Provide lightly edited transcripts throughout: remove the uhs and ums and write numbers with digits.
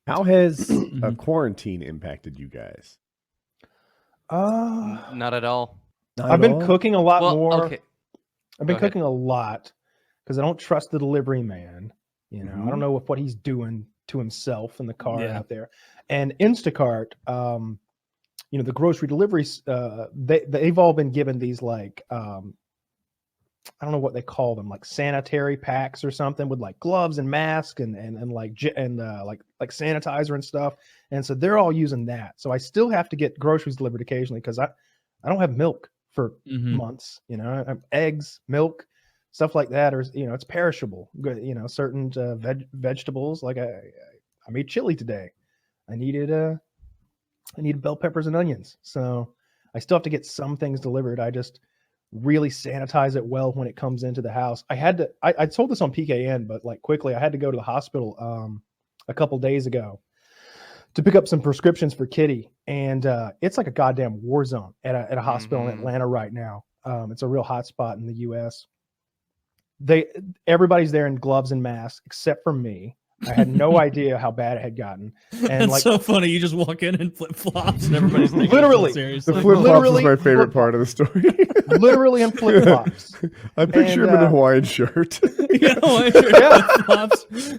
How has a quarantine impacted you guys? Not at all. I've been cooking a lot more. Okay. I've been cooking a lot because I don't trust the delivery man. You know, I don't know what he's doing to himself in the car out there. And Instacart, you know, the grocery deliveries, they've all been given these like, I don't know what they call them, like sanitary packs or something with like gloves and masks and like sanitizer and stuff. And so they're all using that. So I still have to get groceries delivered occasionally because I don't have milk for months. You know, I have eggs, milk, stuff like that, or you know, it's perishable. You know, certain vegetables. Like I made chili today. I needed bell peppers and onions. So I still have to get some things delivered. I just really sanitize it well when it comes into the house. I told this on PKN, but like quickly, I had to go to the hospital a couple days ago to pick up some prescriptions for Kitty. And it's like a goddamn war zone at a hospital in Atlanta right now. It's a real hot spot in the US. Everybody's there in gloves and masks except for me. I had no idea how bad it had gotten. And it's like, so funny. You just walk in and flip flops, and everybody's literally seriously. The flip flops is my favorite part of the story. Literally in flip flops. I picture him in a Hawaiian shirt. Hawaiian shirt, flip-flops. He's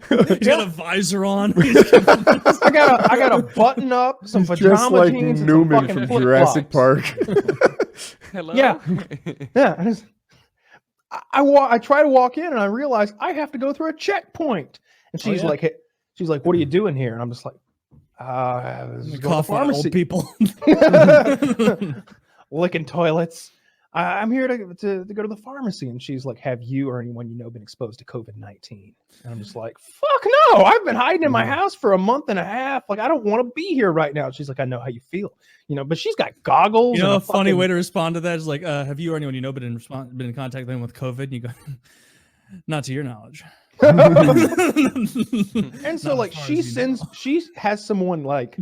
got a visor on. I got a button up, some He's pajama dressed like jeans, Newman and some from Jurassic Park. Hello. Yeah. I try to walk in and I realize I have to go through a checkpoint. And she's like, hey, what are you doing here? And I'm just like, cough on old people, licking toilets. I'm here to go to the pharmacy. And she's like, have you or anyone you know been exposed to COVID-19? And I'm just like, fuck no, I've been hiding in my house for a month and a half. Like, I don't want to be here right now. She's like, I know how you feel, you know, but she's got goggles. You know, a funny way to respond to that is like, have you or anyone you know been in contact with them with COVID? And you go, not to your knowledge. And so like she has someone like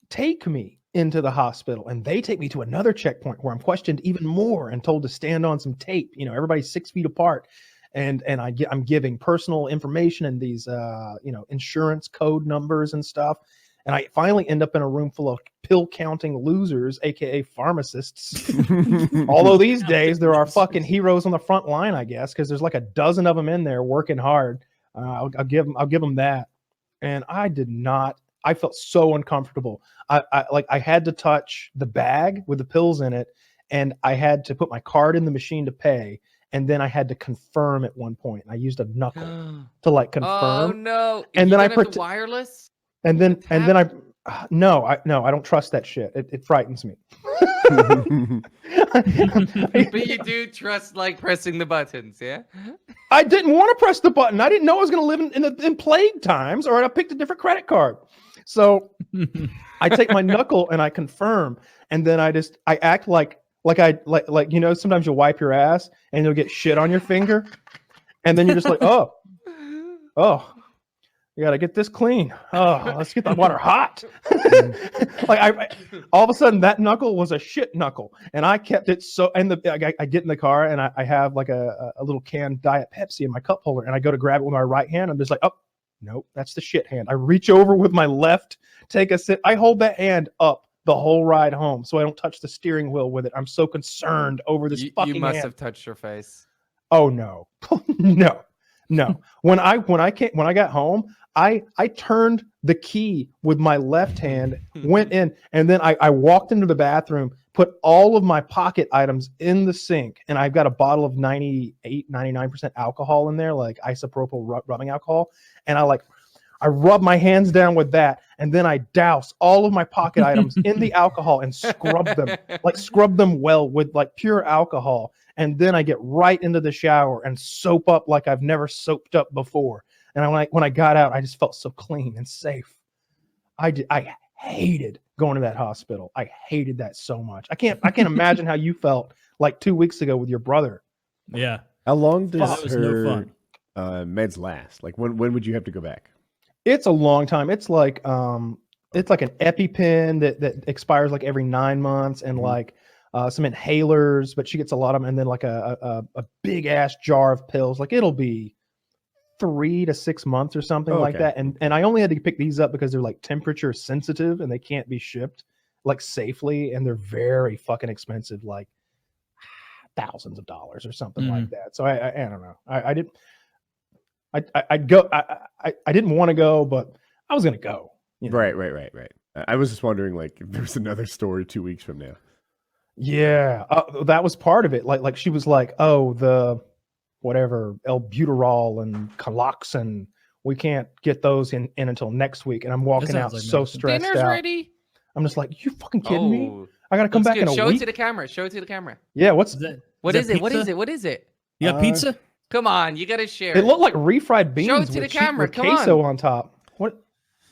take me into the hospital and they take me to another checkpoint where I'm questioned even more and told to stand on some tape. You know, everybody's 6 feet apart. And I'm giving personal information and these you know, insurance code numbers and stuff. And I finally end up in a room full of pill counting losers, aka pharmacists. Although these days there are fucking heroes on the front line, I guess, because there's like a dozen of them in there working hard. I'll give them that. And I felt so uncomfortable. I had to touch the bag with the pills in it, and I had to put my card in the machine to pay. And then I had to confirm at one point. I used a knuckle to like confirm. Oh no! And then I wireless. And then I don't trust that shit. It frightens me. But you do trust like pressing the buttons, yeah? I didn't want to press the button. I didn't know I was going to live in plague times, or I picked a different credit card. So I take my knuckle and I confirm, and then I act like you know, sometimes you'll wipe your ass and you'll get shit on your finger, and then you're just like, oh. You gotta get this clean. Oh, let's get the water hot. Like all of a sudden that knuckle was a shit knuckle, and I kept it so. And I get in the car and I have like a little canned Diet Pepsi in my cup holder, and I go to grab it with my right hand. I'm just like, oh, nope, that's the shit hand. I reach over with my left, take a sip. I hold that hand up the whole ride home so I don't touch the steering wheel with it. I'm so concerned over this fucking. You must hand. have touched your face. Oh no, no. When I got home. I turned the key with my left hand, went in, and then I walked into the bathroom, put all of my pocket items in the sink, and I've got a bottle of 99% alcohol in there, like isopropyl rubbing alcohol, and I rub my hands down with that, and then I douse all of my pocket items in the alcohol and scrub them well with like pure alcohol, and then I get right into the shower and soap up like I've never soaped up before. And when I got out, I just felt so clean and safe. I hated going to that hospital. I hated that so much. I can't imagine how you felt like 2 weeks ago with your brother. Yeah. How long does no meds last? Like when would you have to go back? It's a long time. It's like an EpiPen that expires like every 9 months, and like some inhalers, but she gets a lot of them, and then like a big ass jar of pills. Like it'll be 3 to 6 months or something like Okay. that. And I only had to pick these up because they're like temperature sensitive and they can't be shipped like safely, and they're very fucking expensive, like thousands of dollars or something like that. So I don't know. I didn't. I'd go. I didn't want to go, but I was gonna go. You know? Right. I was just wondering, like, if there's another story 2 weeks from now. Yeah, that was part of it. Like she was like, "Oh, the whatever albuterol and Caloxin, we can't get those in until next week." And I'm walking out sounds like so medicine. stressed Dinner's out. ready. I'm just like, "You fucking kidding me? Oh, I gotta come looks back good. in a Show week." it to the camera. Show it to the camera. Yeah, what's What is it? pizza? What is it? What is it? You got pizza? Come on, you gotta share. it? Looked like refried beans Show it to with, the camera, with come on. queso on top. What?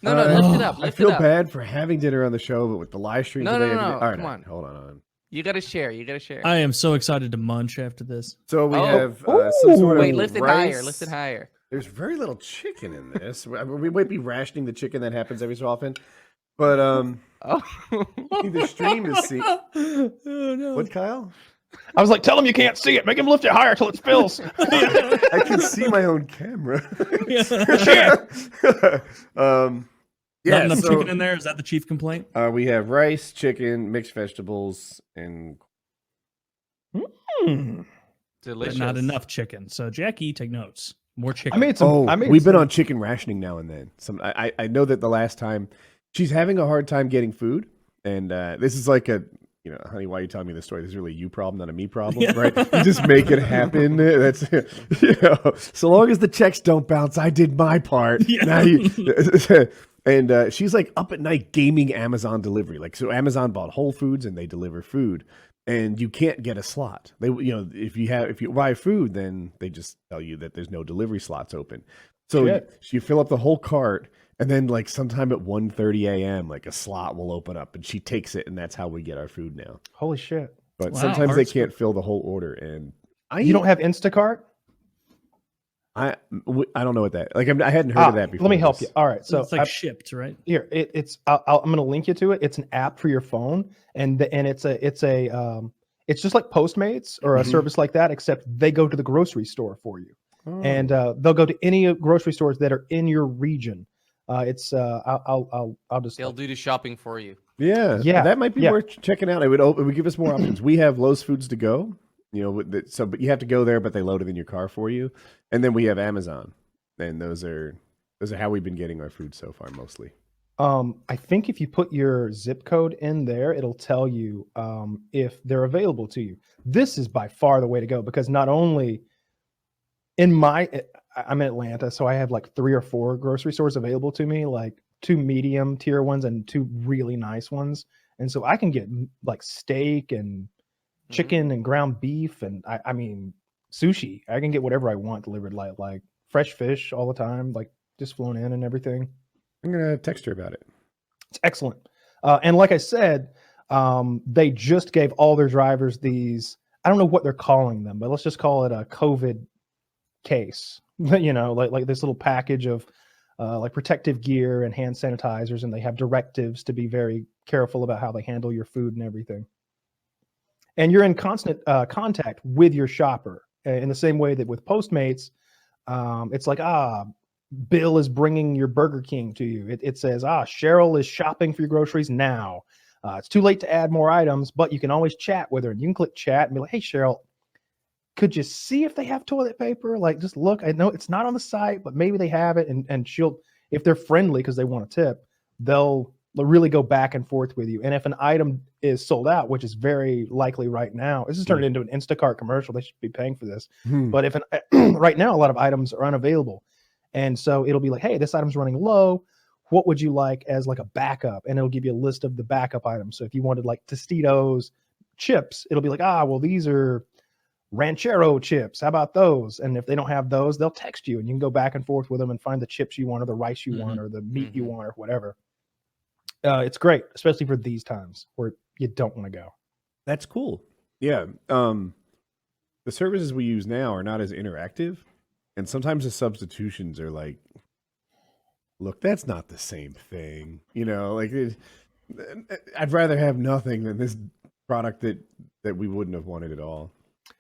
No, lift it up. I Lift feel it up. bad for having dinner on the show, but with the live stream No, today, no, everything- no, all right, come on. hold on. You gotta share. You gotta share. I am so excited to munch after this. So we Oh. have some sort of Wait, lift it higher. rice. Lift it higher. There's very little chicken in this. We might be rationing the chicken. That happens every so often. But Oh. the stream is see. Oh no. What, Kyle? I was like, "Tell him you can't see it. Make him lift it higher till it spills." I can see my own camera. Not Yeah, enough so chicken in there? Is that the chief complaint? we have rice, chicken, mixed vegetables, and Hmm. Delicious. But not enough chicken. So Jackie, take notes. More chicken. I made some. I made we've been some- on chicken rationing now and then. I know that the last time she's having a hard time getting food, and this is like a, you know, honey, why are you telling me this story? This is really a you problem, not a me problem, Yeah. right? You just make it happen. That's, you know, so long as the checks don't bounce, I did my part. Yeah. Now you, and she's like up at night gaming Amazon delivery. Like, so Amazon bought Whole Foods and they deliver food, and you can't get a slot. They, you know, if you buy food, then they just tell you that there's no delivery slots open. So you fill up the whole cart, and then like sometime at 1:30 a.m., like a slot will open up, and she takes it, and that's how we get our food now. Holy shit! But Wow, sometimes they hard can't fill the whole order, and You don't have Instacart? I don't know what that, like. I hadn't heard of that before. Let me help you. All right, so so it's like shipped, right? here I'm going to link you to it. It's an app for your phone, and it's just like Postmates or a Mhm. service like that, except they go to the grocery store for you, Oh. and they'll go to any grocery stores that are in your region. I'll just They'll do the shopping for you. Yeah, that might be worth checking out. It would give us more options. We have Lowe's Foods to Go, you know, but you have to go there, but they load it in your car for you. And then we have Amazon, and those are how we've been getting our food so far, mostly. I think if you put your zip code in there, it'll tell you if they're available to you. This is by far the way to go, because not only I'm in Atlanta, so I have like 3 or 4 grocery stores available to me, like 2 medium tier ones and 2 really nice ones. And so I can get like steak and chicken and ground beef, and I mean sushi. I can get whatever I want delivered, like fresh fish all the time, like just flown in and everything. I'm gonna text her about it. It's excellent. And like I said, they just gave all their drivers these, I don't know what they're calling them, but let's just call it a COVID case, you know, like this little package of like protective gear and hand sanitizers, and they have directives to be very careful about how they handle your food and everything. And you're in constant contact with your shopper in the same way that with Postmates, it's like, Bill is bringing your Burger King to you. It says, Cheryl is shopping for your groceries now. It's too late to add more items, but you can always chat with her. And you can click chat and be like, "Hey, Cheryl, could you see if they have toilet paper? Like, just look. I know it's not on the site, but maybe they have it." And she'll, if they're friendly because they want a tip, they'll really go back and forth with you. And if an item is sold out, which is very likely right now, this is turning into an Instacart commercial. They should be paying for this. But if right now a lot of items are unavailable, and so it'll be like, "Hey, this item's running low. What would you like as like a backup?" And it'll give you a list of the backup items. So if you wanted like Tostitos chips, it'll be like, well, these are Ranchero chips. How about those? And if they don't have those, they'll text you, and you can go back and forth with them and find the chips you want, or the rice you want, or the meat you want, or whatever. It's great, especially for these times where you don't want to go. That's cool. Yeah. The services we use now are not as interactive, and sometimes the substitutions are like, look, that's not the same thing. You know, like I'd rather have nothing than this product that we wouldn't have wanted at all.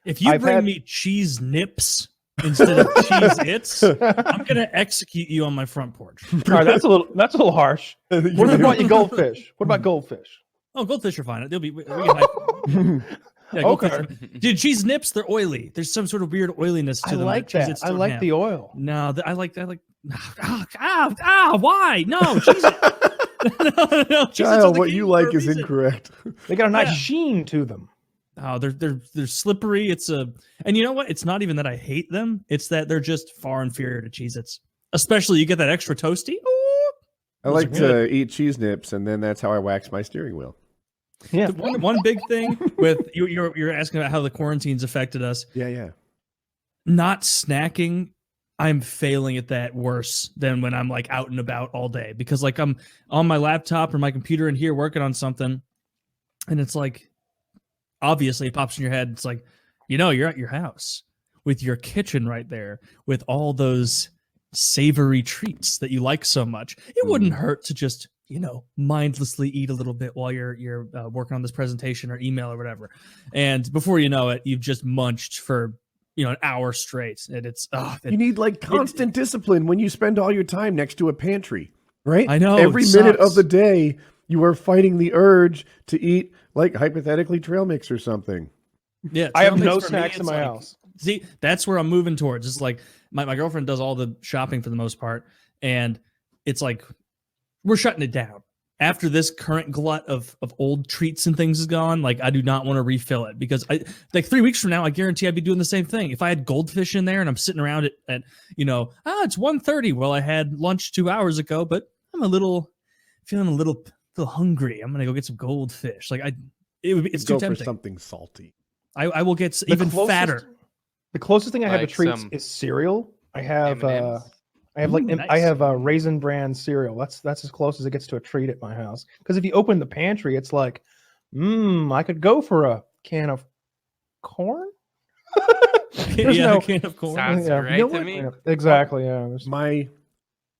If you I've bring had- me cheese nips, instead of Cheez-Its, I'm gonna execute you on my front porch. All right, that's a little harsh. What about you goldfish? What about goldfish? Oh, goldfish are fine. They'll be we can hide. Yeah, goldfish. Okay. Dude, cheese nips, they're oily. There's some sort of weird oiliness to I them. like that. Cheez-Its I don't like have. the oil. No, I like. Why? No, cheese it. no, Kyle, what you like is incorrect. They got a nice Yeah. sheen to them. Oh, they're slippery. And you know what? It's not even that I hate them. It's that they're just far inferior to Cheez-Its. Especially you get that extra toasty. Ooh, I like to eat cheese nips, and then that's how I wax my steering wheel. Yeah. One big thing with you're asking about how the quarantines affected us. Yeah. Not snacking, I'm failing at that worse than when I'm like out and about all day, because like I'm on my laptop or my computer in here working on something, and it's like obviously it pops in your head. It's like, you're at your house with your kitchen right there with all those savory treats that you like so much. It wouldn't hurt to just mindlessly eat a little bit while you're working on this presentation or email or whatever, and before you know it, you've just munched for an hour straight, and it's you need like constant discipline when you spend all your time next to a pantry, right? I know, every it minute sucks. of the day you are fighting the urge to eat, like hypothetically trail mix or something. Yeah, I have trail no mix for me, snacks in it's my like- house. See, that's where I'm moving towards. It's like my girlfriend does all the shopping for the most part, and it's like we're shutting it down. After this current glut of old treats and things is gone, like I do not want to refill it, because like 3 weeks from now, I guarantee I'd be doing the same thing. If I had goldfish in there and I'm sitting around at it's 1:30. Well, I had lunch 2 hours ago, but I'm feeling a little hungry. I'm gonna go get some goldfish. Like it's too Go tempting. for something salty. I will get even fatter. The closest thing I have to Like treats some is cereal. I have M&Ms. I have Ooh, nice. I have a Raisin Bran cereal. That's as close as it gets to a treat at my house. Because if you open the pantry, it's like, I could go for a can of corn. There's Yeah, no- a can of corn. Sounds Yeah. right You know to what? me. Yeah, exactly. Yeah. There's-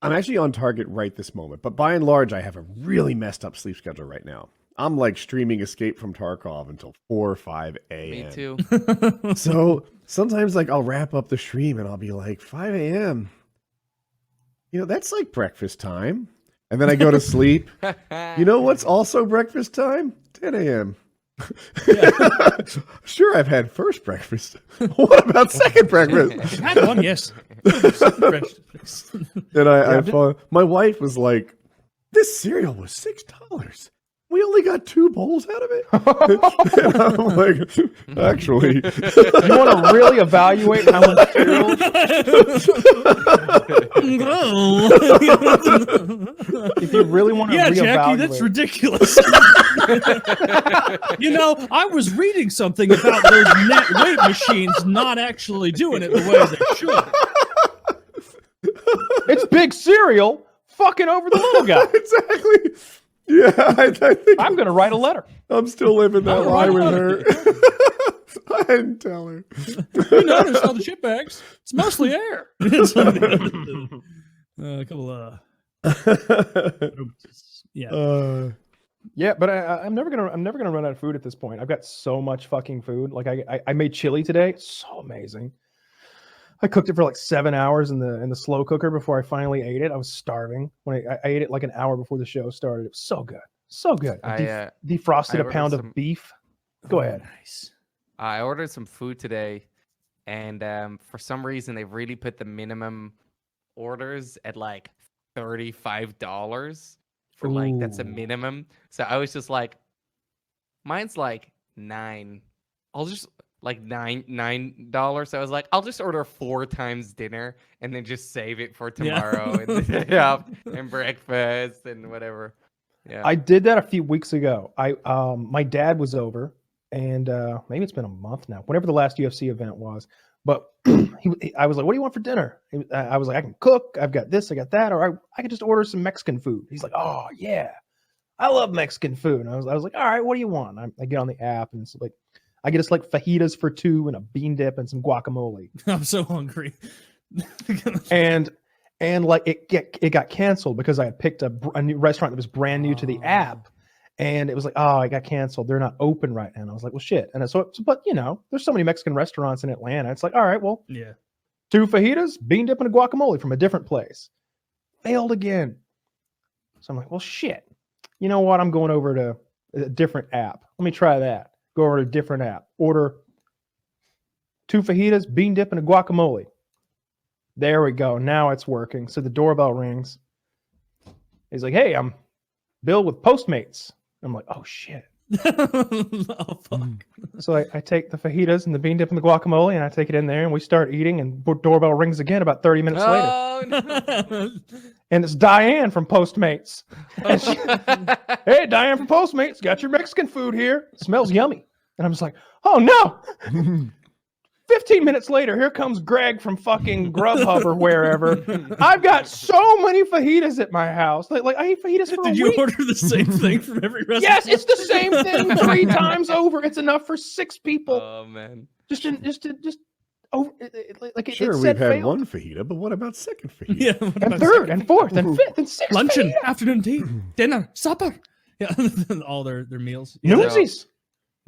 I'm actually on target right this moment, but by and large, I have a really messed up sleep schedule right now. I'm like streaming Escape from Tarkov until 4 or 5 a.m. Me too. So sometimes like I'll wrap up the stream and I'll be like 5 a.m. That's like breakfast time. And then I go to sleep. You know what's also breakfast time? 10 a.m. Sure, I've had first breakfast. What about second breakfast? Had one, yes. And my wife was like, "This cereal was $6. We only got 2 bowls out of it." And I'm like, "Actually, you want to really evaluate how much cereal? If you really want to Yeah, reevaluate, Jackie, that's ridiculous. I was reading something about those net weight machines not actually doing it the way they should. it's big cereal fucking over the little guy. exactly." Yeah, I think I'm gonna write a letter. I'm still living that Oh, lie with right. her. I didn't tell her. You notice all the chip bags? It's mostly air. It's like, a couple of yeah. Yeah, but I'm never gonna run out of food at this point. I've got so much fucking food. Like I made chili today. It's so amazing. I cooked it for like 7 hours in the slow cooker before I finally ate it. I was starving when I ate it like an hour before the show started. It was so good, so good. Defrosted a ordered pound some- of beef. Go ahead. Nice. I ordered some food today, and for some reason they really put the minimum orders at like $35 for like that's a Ooh. minimum. So I was just like, mine's like $9. I'll just like $9. So I was like, I'll just order 4 times dinner and then just save it for tomorrow and breakfast and whatever. Yeah. I did that a few weeks ago. My dad was over, and maybe it's been a month now. Whenever the last UFC event was, but I was like, "What do you want for dinner?" I was like, "I can cook. I've got this. I got that. Or I could just order some Mexican food." He's like, "Oh yeah, I love Mexican food." And I was like, "All right, what do you want?" I get on the app, and it's like, I get us like fajitas for 2 and a bean dip and some guacamole. I'm so hungry. and like it got canceled because I had picked a new restaurant that was brand new to the app, and it was like, oh, it got canceled. They're not open right now. And I was like, well, shit. And but there's so many Mexican restaurants in Atlanta. It's like, all right, well, Yeah. 2 fajitas, bean dip, and a guacamole from a different place. Failed again. So I'm like, well, shit. You know what? I'm going over to a different app. Let me try that. Go over to a different app. Order 2 fajitas, bean dip, and a guacamole. There we go. Now it's working. So the doorbell rings. He's like, hey, I'm Bill with Postmates. I'm like, oh, shit. Oh, fuck. So I take the fajitas and the bean dip and the guacamole, and I take it in there, and we start eating, and doorbell rings again about 30 minutes later. Oh, no. And it's Diane from Postmates. And she, hey, Diane from Postmates, got your Mexican food here. Smells yummy. And I'm just like, oh, no. 15 minutes later, here comes Greg from fucking Grubhub or wherever. I've got so many fajitas at my house. Like I eat fajitas for a Did you week. order the same thing from every restaurant? Yes, it's the same thing 3 times over. It's enough for 6 people. Oh man. Just over. Like Sure, it we've said had failed. one fajita, but what about second fajita? Yeah. what And about third second? and fourth and fifth and sixth. Luncheon, fajita. afternoon tea, dinner, supper. Yeah, all their meals. Noonsies.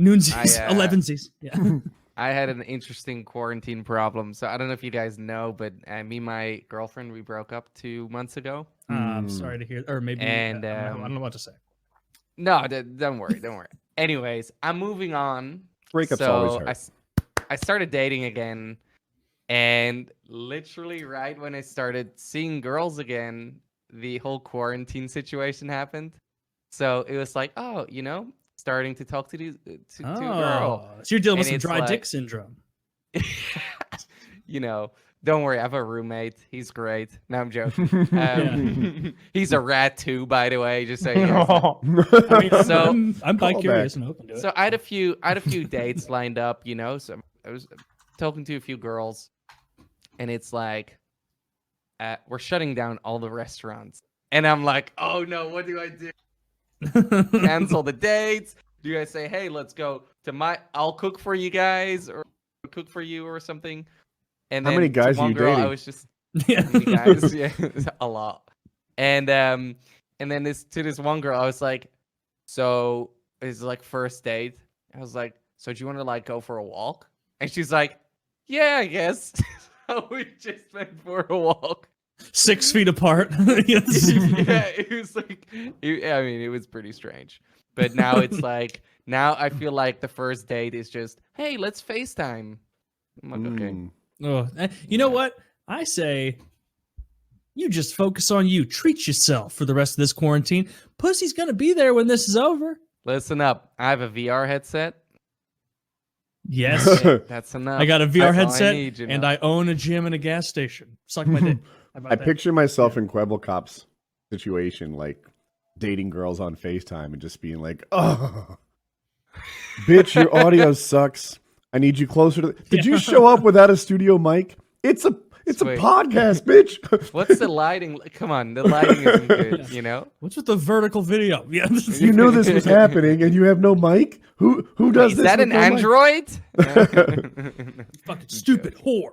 Noonsies, I, 11sies. Yeah. I had an interesting quarantine problem. So I don't know if you guys know, but me and my girlfriend, we broke up 2 months ago. I'm sorry to hear, or maybe And, I don't know what to say. No, don't worry, don't worry. Anyways, I'm moving on. Breakups So always hurt. I started dating again, and literally right when I started seeing girls again, the whole quarantine situation happened. So it was like, oh, starting to talk to these to a girl. So you're dealing with And some it's dry dick like- syndrome. Don't worry, I have a roommate. He's great. No, I'm joking. He's a rat too, by the way. Just so you guys know. I mean, So- I'm Call bi-curious back. and open to it. So I had a few dates lined up, So I was talking to a few girls, and it's like we're shutting down all the restaurants, and I'm like, oh no, what do I do? Cancel the dates? Do I say, hey, let's go to I'll cook for you guys, or cook for you, or something? And How then many to guys are one you girl, I dating? was just Yeah. many guys, yeah, a lot. And then this one girl, I was like, so it's like first date. I was like, so do you want to like go for a walk? And she's like, yeah, I guess. So we just went for a walk. 6 feet apart. Yes. Yeah, it was like, it was pretty strange. But now it's like, now I feel like the first date is just, hey, let's FaceTime. I'm like, okay. Oh, you know what? I say you just focus on you. Treat yourself for the rest of this quarantine. Pussy's going to be there when this is over. Listen up. I have a VR headset. Yes. That's enough. I got a VR That's all I headset need, and I own a gym and a gas station. Suck my dick. How about I that? picture myself in Quebblecop's situation, like dating girls on FaceTime and just being like, oh, bitch, your audio sucks. I need you closer to. Did you show up without a studio mic? It's a Sweet. podcast, bitch. What's the lighting? Come on, the lighting isn't good, What's with the vertical video? Yeah. You knew this was happening, and you have no mic. Who does Is this? that with an no mic? Android? Fucking stupid whore.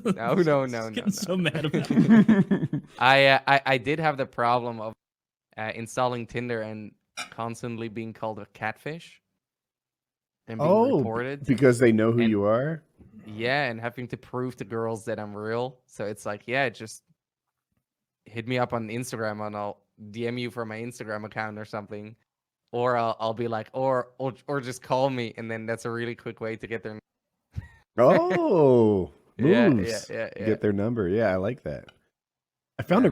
No. Getting so mad about it. I did have the problem of installing Tinder and constantly being called a catfish and being reported. because they know who And- you are. Yeah, and having to prove to girls that I'm real. So it's like, yeah, just hit me up on Instagram and I'll DM you from my Instagram account or something. Or I'll be like, or just call me, and then that's a really quick way to get their Oh, Yeah, moves. yeah. Get their number. Yeah, I like that. I found a